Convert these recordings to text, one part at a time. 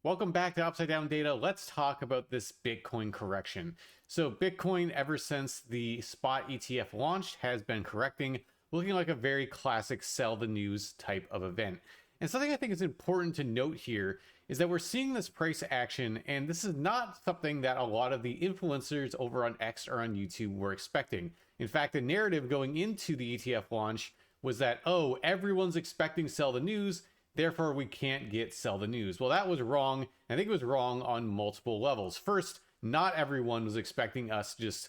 Welcome back to Upside Down Data. Let's talk about this Bitcoin correction. So Bitcoin, ever since the spot ETF launched, has been correcting, looking like a very classic sell the news type of event. And something I think is important to note here is that we're seeing this price action, and this is not something that a lot of the influencers over on X or on YouTube were expecting. In fact, the narrative going into the ETF launch was that, oh, everyone's expecting sell the news, therefore we can't get sell the news. Well, that was wrong. I think it was wrong on multiple levels. First, not everyone was expecting us to just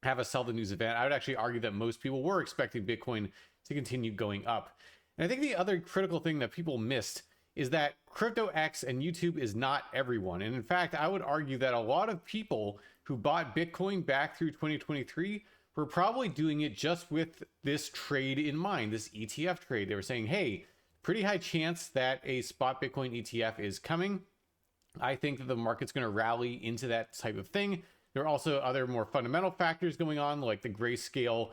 have a sell the news event. I would actually argue that most people were expecting Bitcoin to continue going up. And I think the other critical thing that people missed is that CryptoX and YouTube is not everyone. And in fact, I would argue that a lot of people who bought Bitcoin back through 2023 were probably doing it just with this trade in mind, this ETF trade. They were saying, hey, pretty high chance that a spot Bitcoin ETF is coming. I think that the market's going to rally into that type of thing. There are also other more fundamental factors going on, like the Grayscale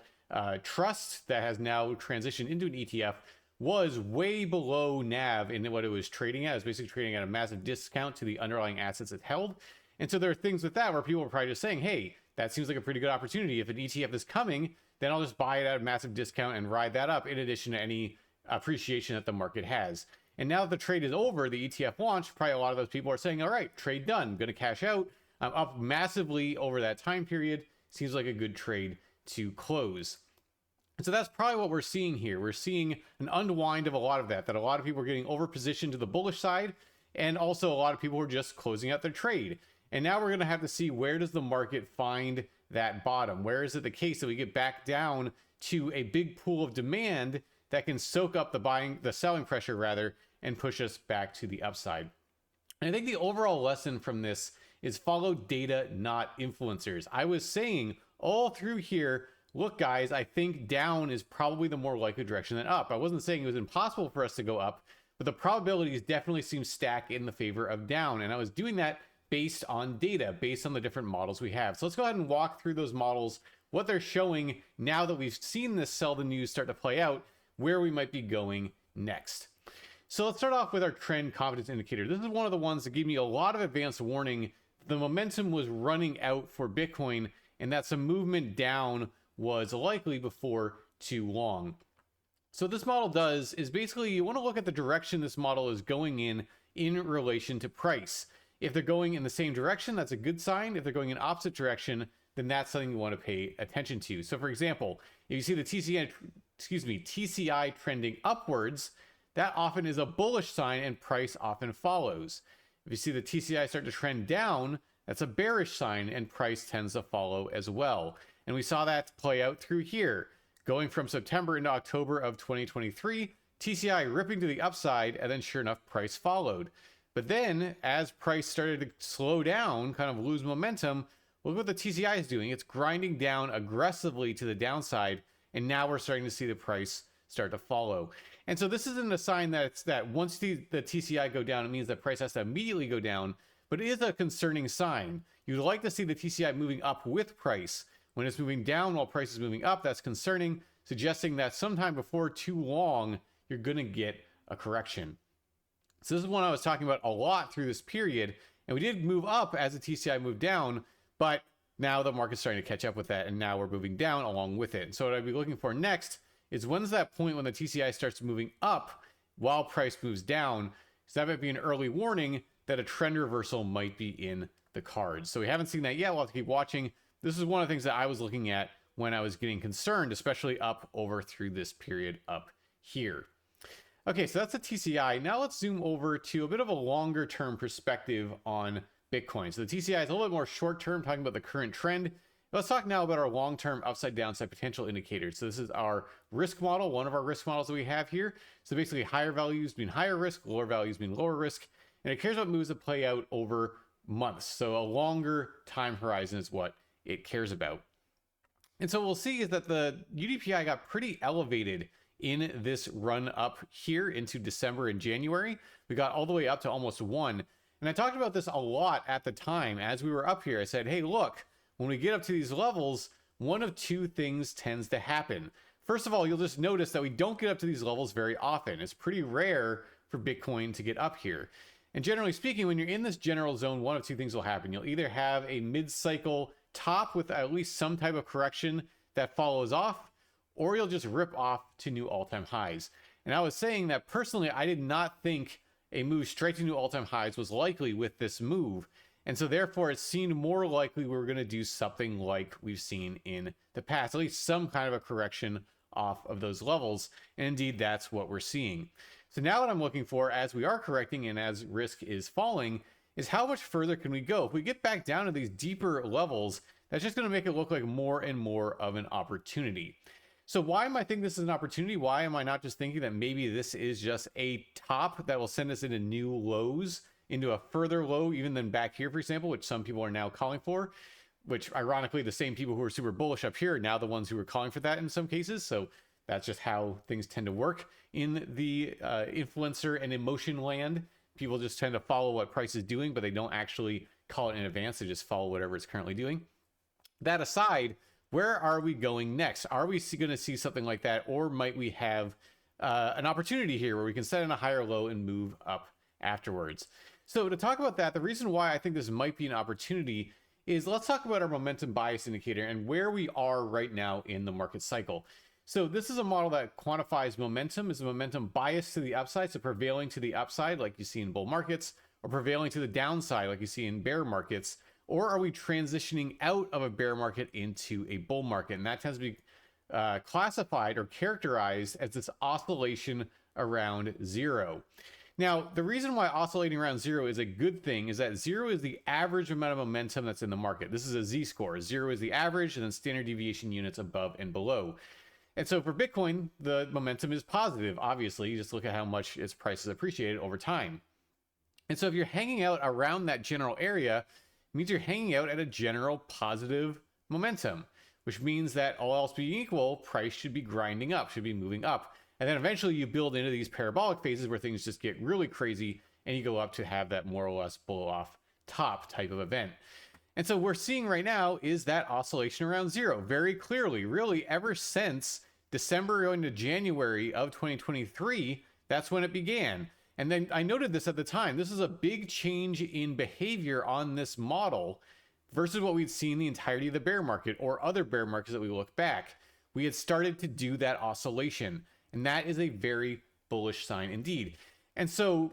trust that has now transitioned into an ETF was way below NAV in what it was trading at. It was basically trading at a massive discount to the underlying assets it held. And so there are things with that where people are probably just saying, hey, that seems like a pretty good opportunity. If an ETF is coming, then I'll just buy it at a massive discount and ride that up in addition to any appreciation that the market has. And now that the trade is over, the ETF launch, probably a lot of those people are saying, all right, trade done, I'm going to cash out. I'm up massively over that time period. Seems like a good trade to close. And so that's probably what we're seeing here. We're seeing an unwind of a lot of that a lot of people are getting over positioned to the bullish side, and also a lot of people are just closing out their trade. And now we're going to have to see, where does the market find that bottom? Where is it the case that we get back down to a big pool of demand that can soak up the selling pressure rather, and push us back to the upside? And I think the overall lesson from this is follow data, not influencers. I was saying all through here, look guys, I think down is probably the more likely direction than up. I wasn't saying it was impossible for us to go up, but the probabilities definitely seem stacked in the favor of down. And I was doing that based on data, based on the different models we have. So let's go ahead and walk through those models, what they're showing now that we've seen this sell the news start to play out, where we might be going next. So let's start off with our trend confidence indicator. This is one of the ones that gave me a lot of advanced warning. The momentum was running out for Bitcoin, and that some movement down was likely before too long. So this model does is basically, you want to look at the direction this model is going in relation to price. If they're going in the same direction, that's a good sign. If they're going in opposite direction, then that's something you want to pay attention to. So for example, if you see the TCI trending upwards, that often is a bullish sign and price often follows. If you see the TCI start to trend down, that's a bearish sign and price tends to follow as well. And we saw that play out through here, going from September into October of 2023, TCI ripping to the upside, and then sure enough, price followed. But then as price started to slow down, kind of lose momentum, look what the TCI is doing. It's grinding down aggressively to the downside, and now we're starting to see the price start to follow. And so this isn't a sign that it's that once the TCI go down, it means that price has to immediately go down, but it is a concerning sign. You'd like to see the TCI moving up with price. When it's moving down while price is moving up, that's concerning, suggesting that sometime before too long, you're going to get a correction. So this is one I was talking about a lot through this period, and we did move up as the TCI moved down, but now the market's starting to catch up with that, and now we're moving down along with it. So what I'd be looking for next is, when's that point when the TCI starts moving up while price moves down? So that might be an early warning that a trend reversal might be in the cards. So we haven't seen that yet. We'll have to keep watching. This is one of the things that I was looking at when I was getting concerned, especially up over through this period up here. Okay, so that's the TCI. Now let's zoom over to a bit of a longer term perspective on Bitcoin. So the TCI is a little bit more short term, talking about the current trend. Let's talk now about our long-term upside downside potential indicators. So this is our risk model, one of our risk models that we have here. So basically higher values mean higher risk, lower values mean lower risk. And it cares about moves that play out over months. So a longer time horizon is what it cares about. And so we'll see is that the UDPI got pretty elevated in this run up here into December and January. We got all the way up to almost 1. And I talked about this a lot at the time as we were up here. I said, hey, look, when we get up to these levels, one of two things tends to happen. First of all, you'll just notice that we don't get up to these levels very often. It's pretty rare for Bitcoin to get up here. And generally speaking, when you're in this general zone, one of two things will happen. You'll either have a mid-cycle top with at least some type of correction that follows off, or you'll just rip off to new all-time highs. And I was saying that personally, I did not think a move straight to new all-time highs was likely with this move. And so therefore, it seemed more likely we were going to do something like we've seen in the past, at least some kind of a correction off of those levels. And indeed, that's what we're seeing. So now what I'm looking for, as we are correcting and as risk is falling, is how much further can we go? If we get back down to these deeper levels, that's just going to make it look like more and more of an opportunity. So why am I thinking this is an opportunity? Why am I not just thinking that maybe this is just a top that will send us into new lows, into a further low even than back here, for example, which some people are now calling for, which ironically, the same people who are super bullish up here are now the ones who are calling for that in some cases. So that's just how things tend to work in the influencer and emotion land. People just tend to follow what price is doing, but they don't actually call it in advance. They just follow whatever it's currently doing. That aside, where are we going next? Are we going to see something like that? Or might we have an opportunity here where we can set in a higher low and move up afterwards? So to talk about that, the reason why I think this might be an opportunity is let's talk about our momentum bias indicator and where we are right now in the market cycle. So this is a model that quantifies momentum as a momentum bias to the upside, so prevailing to the upside like you see in bull markets, or prevailing to the downside like you see in bear markets, or are we transitioning out of a bear market into a bull market? And that tends to be classified or characterized as this oscillation around zero. Now, the reason why oscillating around zero is a good thing is that zero is the average amount of momentum that's in the market. This is a z-score. Zero is the average, and then standard deviation units above and below. And so for Bitcoin, the momentum is positive. Obviously, you just look at how much its price has appreciated over time. And so if you're hanging out around that general area, it means you're hanging out at a general positive momentum, which means that all else being equal, price should be grinding up, should be moving up. And then eventually you build into these parabolic phases where things just get really crazy and you go up to have that more or less blow off top type of event. And so what we're seeing right now is that oscillation around zero very clearly, really ever since December going to January of 2023, that's when it began. And then I noted this at the time, this is a big change in behavior on this model versus what we'd seen the entirety of the bear market or other bear markets that we look back. We had started to do that oscillation, and that is a very bullish sign indeed. And so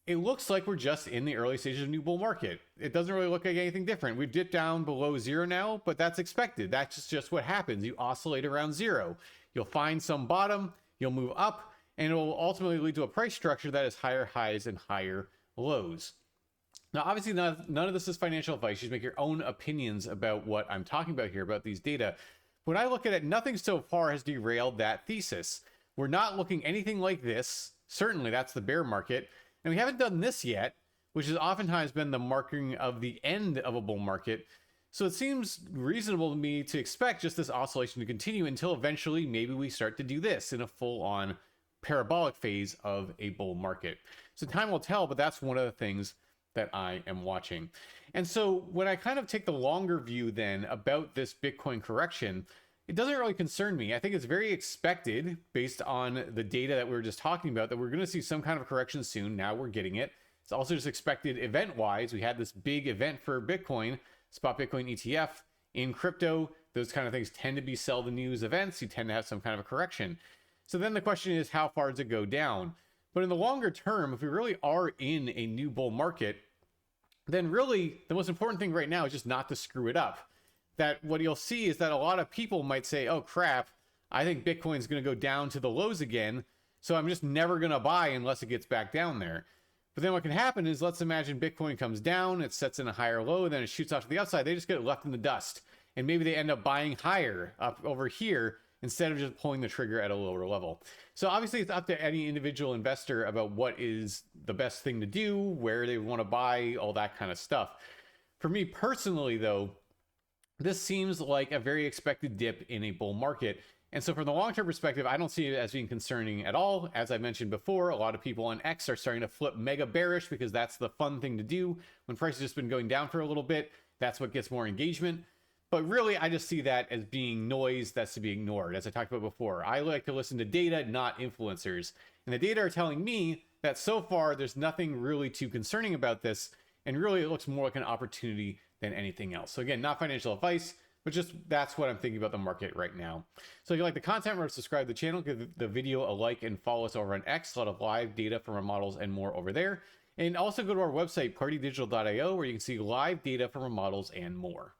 it looks like we're just in the early stages of a new bull market. It doesn't really look like anything different. We've dipped down below zero now, but that's expected. That's just what happens. You oscillate around zero. You'll find some bottom, you'll move up, and it will ultimately lead to a price structure that is higher highs and higher lows. Now, obviously, none of this is financial advice. You should make your own opinions about what I'm talking about here, about these data. When I look at it, nothing so far has derailed that thesis. We're not looking anything like this. Certainly, that's the bear market. And we haven't done this yet, which has oftentimes been the marking of the end of a bull market. So it seems reasonable to me to expect just this oscillation to continue until eventually maybe we start to do this in a full-on parabolic phase of a bull market. So time will tell, but that's one of the things that I am watching. And so when I kind of take the longer view then about this Bitcoin correction, it doesn't really concern me. I think it's very expected based on the data that we were just talking about that we're going to see some kind of correction soon. Now we're getting it. It's also just expected event-wise. We had this big event for Bitcoin, Spot Bitcoin ETF in crypto. Those kind of things tend to be sell the news events. You tend to have some kind of a correction. So then the question is, how far does it go down? But in the longer term, if we really are in a new bull market, then really the most important thing right now is just not to screw it up. That what you'll see is that a lot of people might say, oh crap, I think Bitcoin's going to go down to the lows again, so I'm just never going to buy unless it gets back down there. But then what can happen is, let's imagine Bitcoin comes down, it sets in a higher low, then it shoots off to the upside. They just get left in the dust. And maybe they end up buying higher up over here instead of just pulling the trigger at a lower level. So obviously it's up to any individual investor about what is the best thing to do, where they want to buy, all that kind of stuff. For me personally though, this seems like a very expected dip in a bull market. And so from the long-term perspective, I don't see it as being concerning at all. As I mentioned before, a lot of people on X are starting to flip mega bearish because that's the fun thing to do. When price has just been going down for a little bit, that's what gets more engagement. But really, I just see that as being noise that's to be ignored. As I talked about before, I like to listen to data, not influencers. And the data are telling me that so far there's nothing really too concerning about this, and really it looks more like an opportunity than anything else. So again, not financial advice, but just that's what I'm thinking about the market right now. So if you like the content, remember to subscribe to the channel, give the video a like, and follow us over on X. A lot of live data from our models and more over there. And also go to our website, partydigital.io, where you can see live data from our models and more.